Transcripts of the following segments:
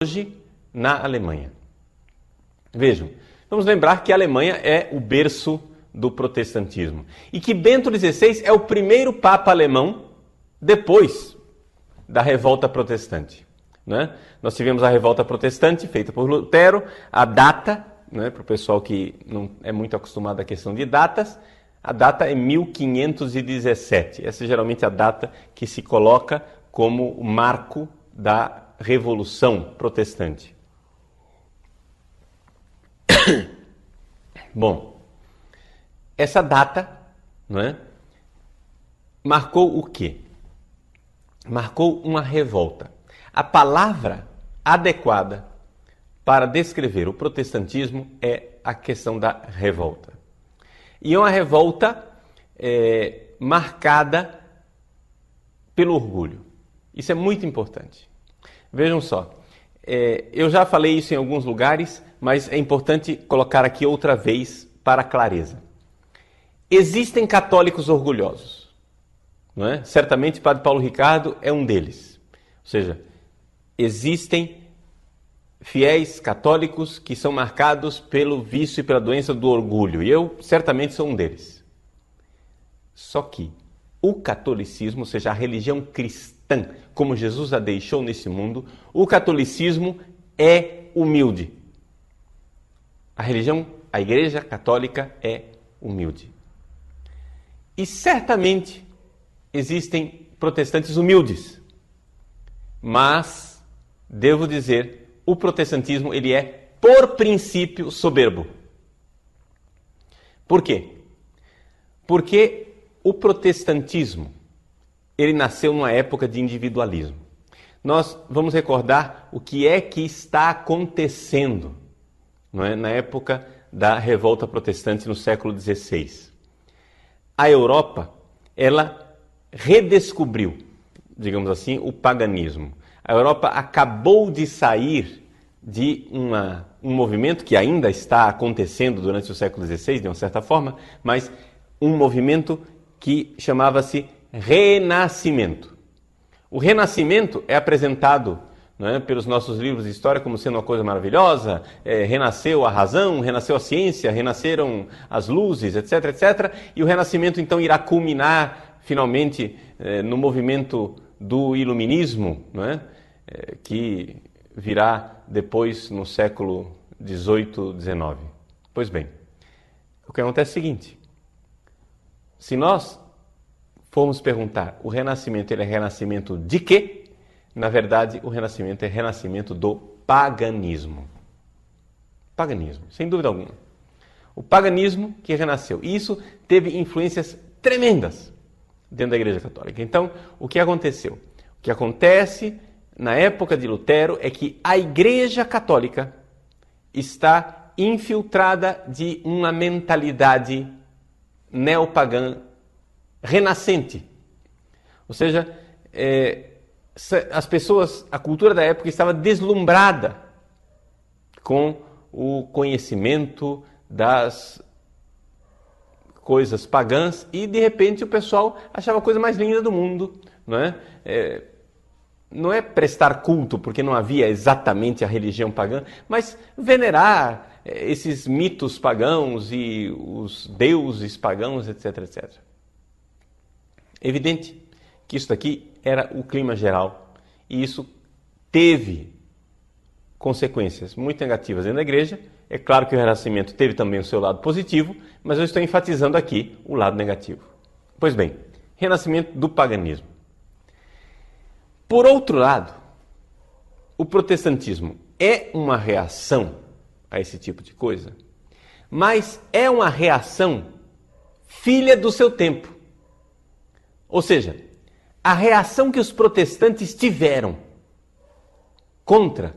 hoje na Alemanha. Vejam, vamos lembrar que a Alemanha é o berço do protestantismo e que Bento XVI é o primeiro papa alemão depois da revolta protestante. Né? Nós tivemos a revolta protestante feita por Lutero, a data, né, para o pessoal que não é muito acostumado à questão de datas, a data é 1517. Essa é geralmente a data que se coloca como o marco da Revolução Protestante. Bom, essa data, não é, marcou o quê? Marcou uma revolta. A palavra adequada para descrever o protestantismo é a questão da revolta. E é uma revolta marcada pelo orgulho. Isso é muito importante. Vejam só, eu já falei isso em alguns lugares, mas é importante colocar aqui outra vez para clareza. Existem católicos orgulhosos, não é? Certamente Padre Paulo Ricardo é um deles. Ou seja, existem fiéis católicos que são marcados pelo vício e pela doença do orgulho, e eu certamente sou um deles. Só que o catolicismo, ou seja, a religião cristã, como Jesus a deixou nesse mundo, o catolicismo é humilde. A Igreja Católica é humilde. E certamente existem protestantes humildes. Mas, devo dizer, o protestantismo ele é, por princípio, soberbo. Por quê? Porque o protestantismo ele nasceu numa época de individualismo. Nós vamos recordar o que é que está acontecendo, não é? Na época da revolta protestante no século XVI. A Europa, ela redescobriu, digamos assim, o paganismo. A Europa acabou de sair de um movimento que ainda está acontecendo durante o século XVI, de uma certa forma, mas um movimento que chamava-se Renascimento. O Renascimento é apresentado, não é, pelos nossos livros de história como sendo uma coisa maravilhosa, renasceu a razão, renasceu a ciência, renasceram as luzes, etc, etc. E o Renascimento então irá culminar finalmente no movimento do Iluminismo, não é? Que virá depois no século XVIII, XIX. Pois bem, o que acontece é o seguinte: se nós formos perguntar, o renascimento ele é renascimento de quê? Na verdade, o renascimento é renascimento do paganismo. Paganismo, sem dúvida alguma. O paganismo que renasceu. E isso teve influências tremendas dentro da Igreja Católica. Então, o que aconteceu? O que acontece na época de Lutero é que a Igreja Católica está infiltrada de uma mentalidade neopagã renascente. Ou seja, as pessoas, a cultura da época estava deslumbrada com o conhecimento das coisas pagãs e, de repente, o pessoal achava a coisa mais linda do mundo, não é? Não é prestar culto, porque não havia exatamente a religião pagã, mas venerar esses mitos pagãos e os deuses pagãos, etc, etc. Evidente que isso daqui era o clima geral e isso teve consequências muito negativas dentro da igreja. É claro que o Renascimento teve também o seu lado positivo, mas eu estou enfatizando aqui o lado negativo. Pois bem, renascimento do paganismo. Por outro lado, o protestantismo é uma reação a esse tipo de coisa, mas é uma reação filha do seu tempo. Ou seja, a reação que os protestantes tiveram contra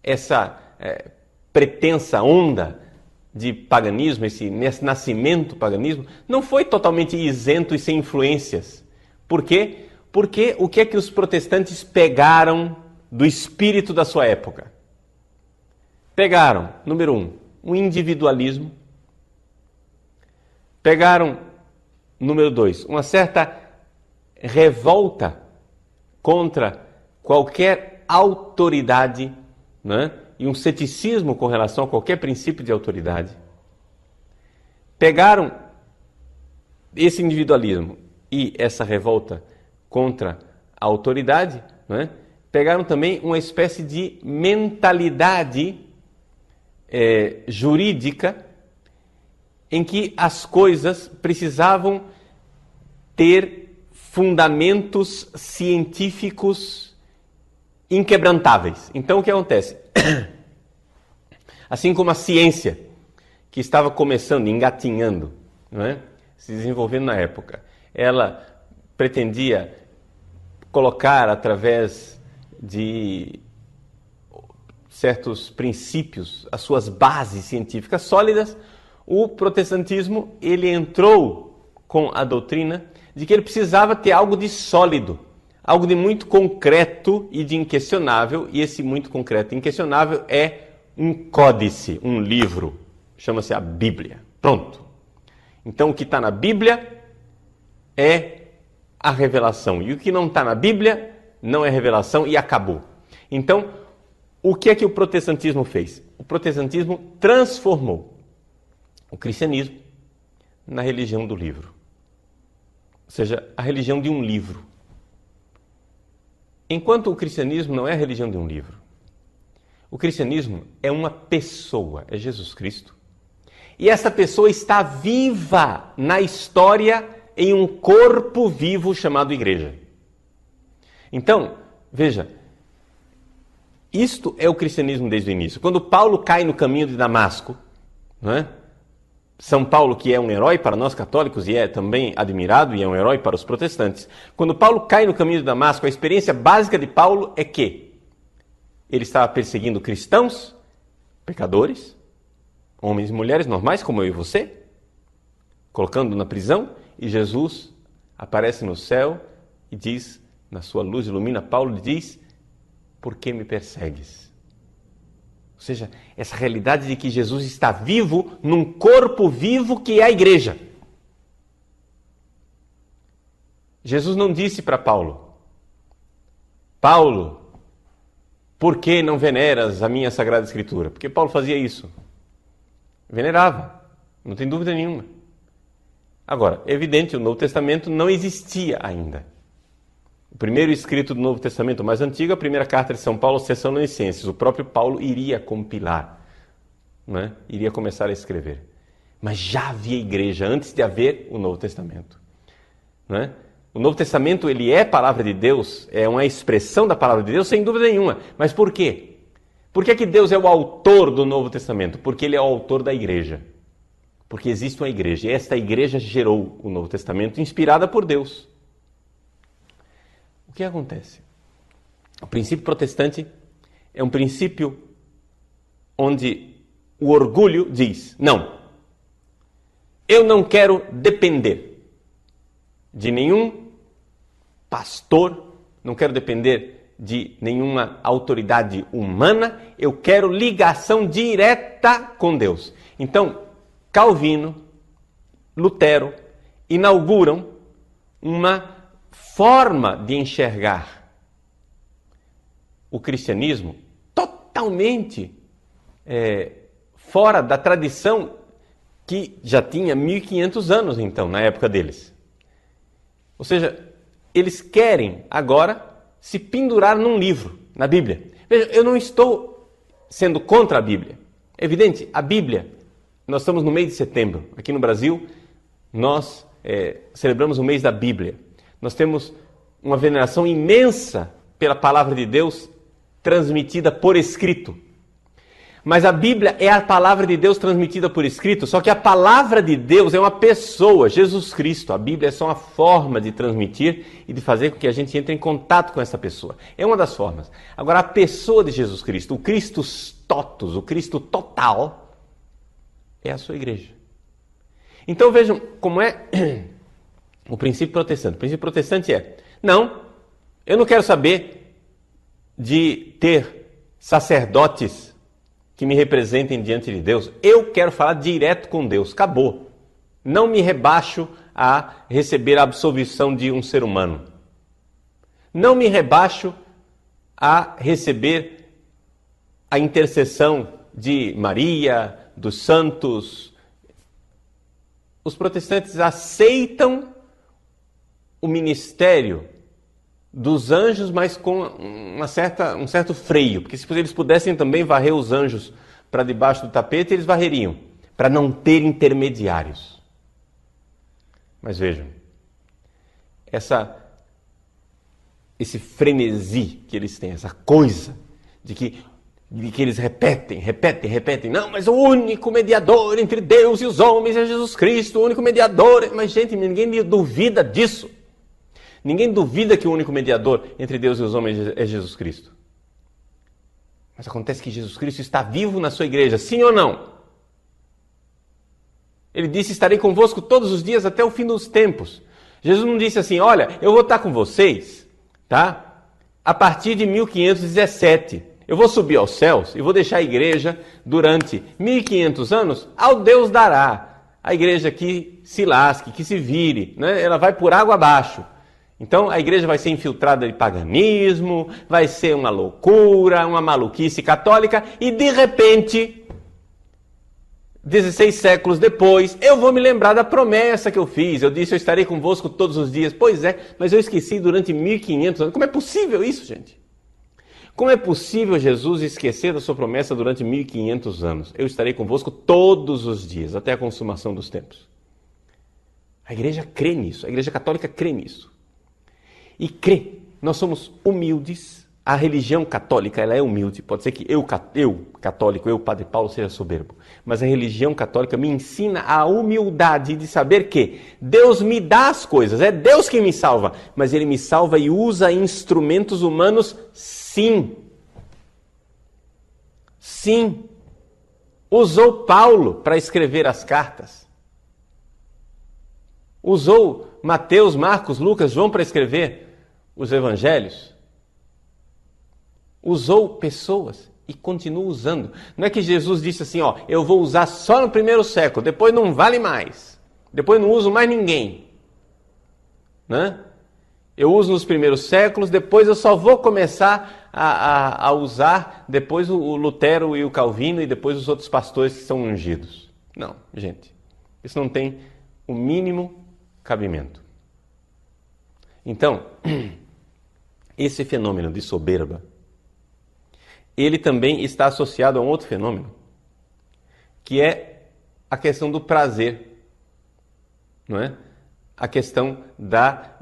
essa pretensa onda de paganismo, esse nascimento do paganismo, não foi totalmente isento e sem influências. Por quê? Porque o que é que os protestantes pegaram do espírito da sua época? Pegaram, número 1, o individualismo. Pegaram, número 2, uma certa revolta contra qualquer autoridade né, e um ceticismo com relação a qualquer princípio de autoridade, pegaram esse individualismo e essa revolta contra a autoridade, né, pegaram também uma espécie de mentalidade jurídica em que as coisas precisavam ter fundamentos científicos inquebrantáveis. Então, o que acontece? Assim como a ciência, que estava começando, engatinhando, não é? Se desenvolvendo na época, ela pretendia colocar através de certos princípios as suas bases científicas sólidas. O protestantismo, ele entrou com a doutrina de que ele precisava ter algo de sólido, algo de muito concreto e de inquestionável, e esse muito concreto e inquestionável é um códice, um livro, chama-se a Bíblia. Pronto. Então, o que está na Bíblia é a revelação, e o que não está na Bíblia não é revelação e acabou. Então, o que é que o protestantismo fez? O protestantismo transformou o cristianismo na religião do livro. Ou seja, a religião de um livro. Enquanto o cristianismo não é a religião de um livro. O cristianismo é uma pessoa, é Jesus Cristo. E essa pessoa está viva na história em um corpo vivo chamado igreja. Então, veja, isto é o cristianismo desde o início. Quando Paulo cai no caminho de Damasco, não é? São Paulo, que é um herói para nós católicos e é também admirado e é um herói para os protestantes. Quando Paulo cai no caminho de Damasco, a experiência básica de Paulo é que ele estava perseguindo cristãos, pecadores, homens e mulheres normais como eu e você, colocando na prisão, e Jesus aparece no céu e diz, na sua luz ilumina Paulo, e diz: por que me persegues? Ou seja, essa realidade de que Jesus está vivo num corpo vivo que é a igreja. Jesus não disse para Paulo: Paulo, por que não veneras a minha Sagrada Escritura? Porque Paulo fazia isso. Venerava, não tem dúvida nenhuma. Agora, é evidente, o Novo Testamento não existia ainda. O primeiro escrito do Novo Testamento mais antigo, a primeira carta de São Paulo aos Tessalonicenses. O próprio Paulo iria compilar, né? Iria começar a escrever. Mas já havia igreja antes de haver o Novo Testamento, né? O Novo Testamento, ele é palavra de Deus, é uma expressão da palavra de Deus, sem dúvida nenhuma. Mas por quê? Por que Deus é o autor do Novo Testamento? Porque ele é o autor da igreja. Porque existe uma igreja, e esta igreja gerou o Novo Testamento, inspirada por Deus. O que acontece? O princípio protestante é um princípio onde o orgulho diz: não, eu não quero depender de nenhum pastor, não quero depender de nenhuma autoridade humana, eu quero ligação direta com Deus. Então, Calvino, Lutero inauguram uma forma de enxergar o cristianismo totalmente fora da tradição que já tinha 1500 anos, então, na época deles. Ou seja, eles querem agora se pendurar num livro, na Bíblia. Veja, eu não estou sendo contra a Bíblia. É evidente, a Bíblia, nós estamos no mês de setembro. Aqui no Brasil, nós celebramos o mês da Bíblia. Nós temos uma veneração imensa pela palavra de Deus transmitida por escrito. Mas a Bíblia é a palavra de Deus transmitida por escrito, só que a palavra de Deus é uma pessoa, Jesus Cristo. A Bíblia é só uma forma de transmitir e de fazer com que a gente entre em contato com essa pessoa. É uma das formas. Agora, a pessoa de Jesus Cristo, o Christus totus, o Cristo total, é a sua igreja. Então vejam como é o princípio protestante. O princípio protestante é: não, eu não quero saber de ter sacerdotes que me representem diante de Deus. Eu quero falar direto com Deus. Acabou. Não me rebaixo a receber a absolvição de um ser humano. Não me rebaixo a receber a intercessão de Maria, dos santos. Os protestantes aceitam o ministério dos anjos, mas com um certo freio, porque se eles pudessem também varrer os anjos para debaixo do tapete, eles varreriam, para não ter intermediários. Mas vejam, esse frenesi que eles têm, essa coisa de que eles repetem. Não, mas o único mediador entre Deus e os homens é Jesus Cristo, o único mediador. Mas, gente, ninguém duvida disso. Ninguém duvida que o único mediador entre Deus e os homens é Jesus Cristo. Mas acontece que Jesus Cristo está vivo na sua igreja, sim ou não? Ele disse, estarei convosco todos os dias até o fim dos tempos. Jesus não disse assim, olha, eu vou estar com vocês, tá? A partir de 1517. Eu vou subir aos céus e vou deixar a igreja durante 1500 anos, ao Deus dará. A igreja que se lasque, que se vire, né? Ela vai por água abaixo. Então a igreja vai ser infiltrada de paganismo, vai ser uma loucura, uma maluquice católica e de repente, 16 séculos depois, eu vou me lembrar da promessa que eu fiz. Eu disse, eu estarei convosco todos os dias. Pois é, mas eu esqueci durante 1500 anos. Como é possível isso, gente? Como é possível Jesus esquecer da sua promessa durante 1500 anos? Eu estarei convosco todos os dias, até a consumação dos tempos. A igreja crê nisso, a igreja católica crê nisso. E crê, nós somos humildes, a religião católica ela é humilde, pode ser que eu católico, eu Padre Paulo seja soberbo, mas a religião católica me ensina a humildade de saber que Deus me dá as coisas, é Deus quem me salva, mas Ele me salva e usa instrumentos humanos. Sim, usou Paulo para escrever as cartas. Usou Mateus, Marcos, Lucas, João para escrever os evangelhos. Usou pessoas e continua usando. Não é que Jesus disse assim, ó, eu vou usar só no primeiro século, depois não vale mais. Depois não uso mais ninguém. Né? Eu uso nos primeiros séculos, depois eu só vou começar a usar depois o Lutero e o Calvino e depois os outros pastores que são ungidos. Não, gente. Isso não tem o mínimo cabimento. Então, esse fenômeno de soberba, ele também está associado a um outro fenômeno, que é a questão do prazer, não é? A questão da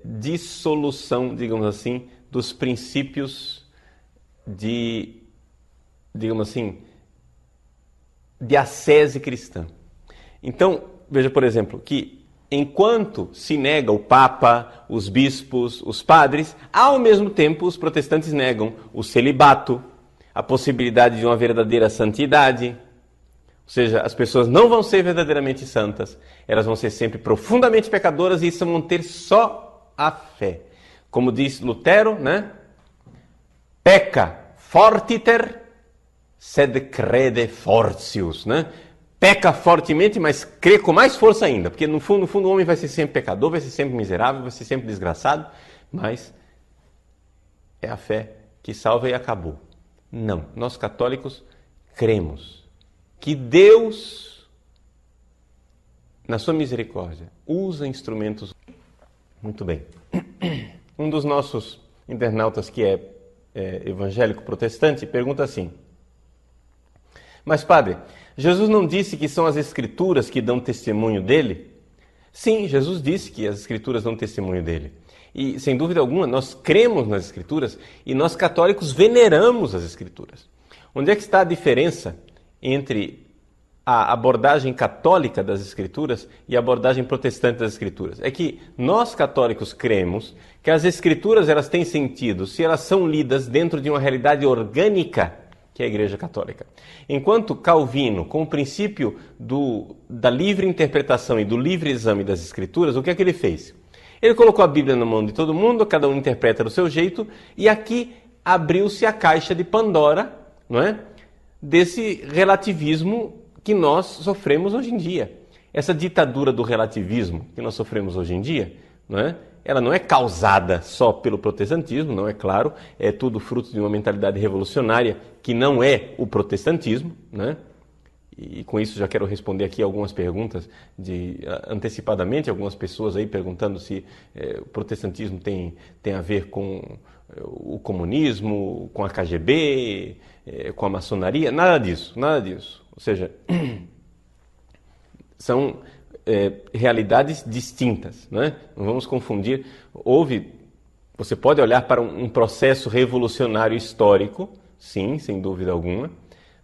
dissolução, digamos assim, dos princípios de, digamos assim, de ascese cristã. Então, veja, por exemplo, que enquanto se nega o Papa, os bispos, os padres, ao mesmo tempo os protestantes negam o celibato, a possibilidade de uma verdadeira santidade. Ou seja, as pessoas não vão ser verdadeiramente santas, elas vão ser sempre profundamente pecadoras e isso vão ter só a fé. Como diz Lutero, né? Pecca fortiter, sed crede fortius, né? Peca fortemente, mas crê com mais força ainda, porque no fundo o homem vai ser sempre pecador, vai ser sempre miserável, vai ser sempre desgraçado, mas é a fé que salva e acabou. Não, nós católicos cremos que Deus, na sua misericórdia, usa instrumentos. Muito bem. Um dos nossos internautas que é evangélico protestante pergunta assim, mas padre, Jesus não disse que são as Escrituras que dão testemunho dele? Sim, Jesus disse que as Escrituras dão testemunho dele. E, sem dúvida alguma, nós cremos nas Escrituras e nós católicos veneramos as Escrituras. Onde é que está a diferença entre a abordagem católica das Escrituras e a abordagem protestante das Escrituras? É que nós católicos cremos que as Escrituras elas têm sentido se elas são lidas dentro de uma realidade orgânica que é a Igreja Católica. Enquanto Calvino, com o princípio da livre interpretação e do livre exame das Escrituras, o que é que ele fez? Ele colocou a Bíblia na mão de todo mundo, cada um interpreta do seu jeito, e aqui abriu-se a caixa de Pandora, não é? Desse relativismo que nós sofremos hoje em dia. Essa ditadura do relativismo que nós sofremos hoje em dia, não é? ela não é causada só pelo protestantismo, não é claro, é tudo fruto de uma mentalidade revolucionária que não é o protestantismo, né? E com isso já quero responder aqui algumas perguntas antecipadamente, algumas pessoas aí perguntando se o protestantismo tem a ver com o comunismo, com a KGB, com a maçonaria, nada disso, nada disso. Ou seja, são realidades distintas, né? Não vamos confundir. Você pode olhar para um processo revolucionário histórico, sim, sem dúvida alguma,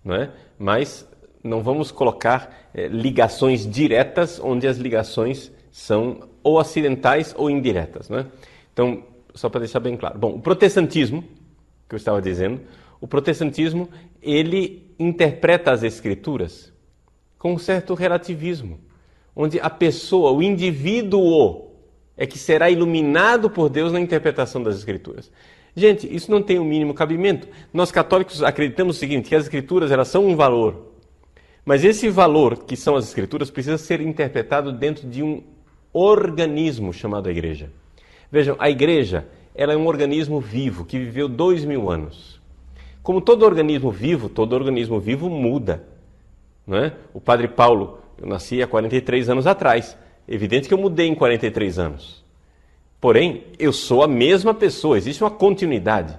não é? Mas não vamos colocar ligações diretas onde as ligações são ou acidentais ou indiretas, né? Então, só para deixar bem claro. Bom, o protestantismo, que eu estava dizendo, o protestantismo, ele interpreta as Escrituras com um certo relativismo, onde a pessoa, o indivíduo, é que será iluminado por Deus na interpretação das Escrituras. Gente, isso não tem o mínimo cabimento. Nós católicos acreditamos o seguinte, que as Escrituras elas são um valor, mas esse valor, que são as Escrituras, precisa ser interpretado dentro de um organismo chamado a Igreja. Vejam, a Igreja ela é um organismo vivo, que viveu 2000 anos. Como todo organismo vivo muda. Não é? O Padre Paulo, eu nasci há 43 anos atrás. Evidente que eu mudei em 43 anos. Porém, eu sou a mesma pessoa, existe uma continuidade.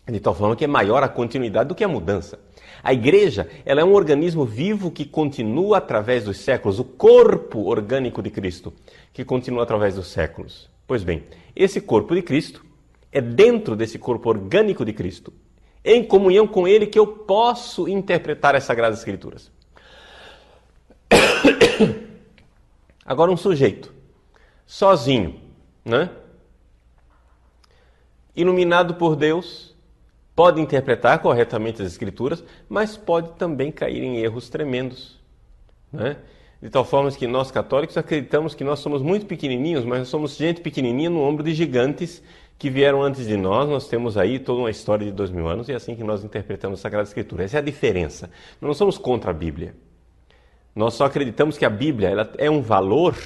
De tal forma que é maior a continuidade do que a mudança. A Igreja ela é um organismo vivo que continua através dos séculos, o corpo orgânico de Cristo, que continua através dos séculos. Pois bem, esse corpo de Cristo é dentro desse corpo orgânico de Cristo, em comunhão com Ele, que eu posso interpretar as Sagradas Escrituras. Agora um sujeito, sozinho, né? Iluminado por Deus, pode interpretar corretamente as Escrituras, mas pode também cair em erros tremendos, né? De tal forma que nós católicos acreditamos que nós somos muito pequenininhos, mas nós somos gente pequenininha no ombro de gigantes que vieram antes de nós. Nós temos aí toda uma história de 2000 anos e é assim que nós interpretamos a Sagrada Escritura. Essa é a diferença. Nós não somos contra a Bíblia. Nós só acreditamos que a Bíblia ela é um valor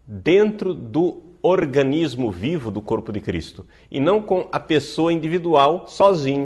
dentro do organismo vivo do corpo de Cristo e não com a pessoa individual sozinho.